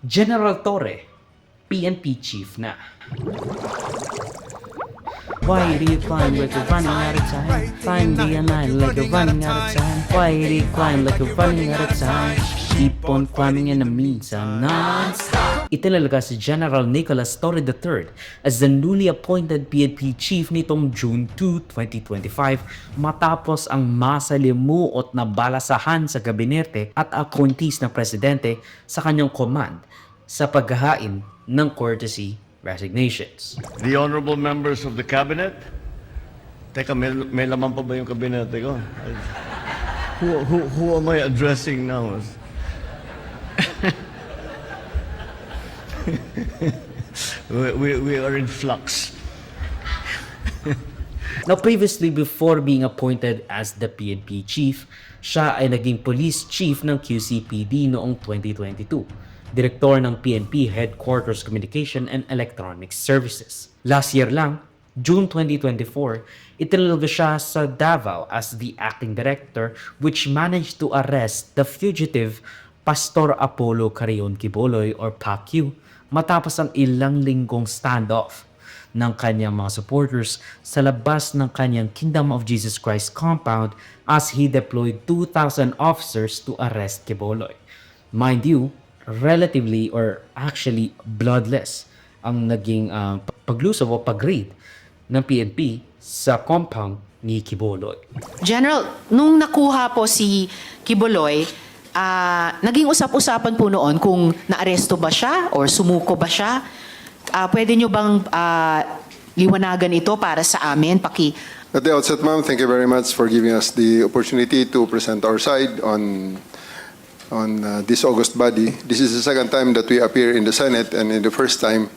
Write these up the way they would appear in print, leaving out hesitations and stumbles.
General Torre, PNP chief na. Why do you climb like you're running out of time? Climb the line like you're running out of time. Why do you climb like you're running out of time? Keep on climbing in the meantime, non-stop. Itinalaga si General Nicolas Torre III as the newly appointed PNP chief nitong June 2, 2025 matapos ang masalimuot na balasahan sa gabinete at appointees ng presidente sa kanyang command sa paghahain ng courtesy resignations. The honorable members of the cabinet. Teka, may laman pa ba yung kabinete ko? Who am I addressing now? we are in flux. Now, previously, before being appointed as the PNP chief, siya ay naging police chief ng QCPD noong 2022. Direktor ng PNP Headquarters Communication and Electronic Services. Last year lang, June 2024, itinalaga siya sa Davao as the acting director which managed to arrest the fugitive Pastor Apollo Carrion Quiboloy or PAQ matapos ang ilang linggong standoff ng kanyang mga supporters sa labas ng kanyang Kingdom of Jesus Christ compound as he deployed 2,000 officers to arrest Quiboloy. Mind you, relatively or actually bloodless ang naging paglusob o pag-raid ng PNP sa compound ni Quiboloy. General, nung nakuha po si Quiboloy, naging usap-usapan po noon kung naaresto ba siya or sumuko ba siya. Pwede nyo bang liwanagan ito para sa amin? At the outset, ma'am, thank you very much for giving us the opportunity to present our side on this August body. This is the second time that we appear in the Senate, and in the first time,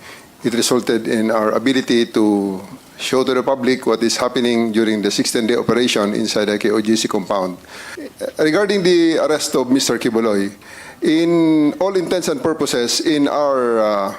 it resulted in our ability to show to the public what is happening during the 16-day operation inside the KOGC compound. Regarding the arrest of Mr. Quiboloy, in all intents and purposes, in our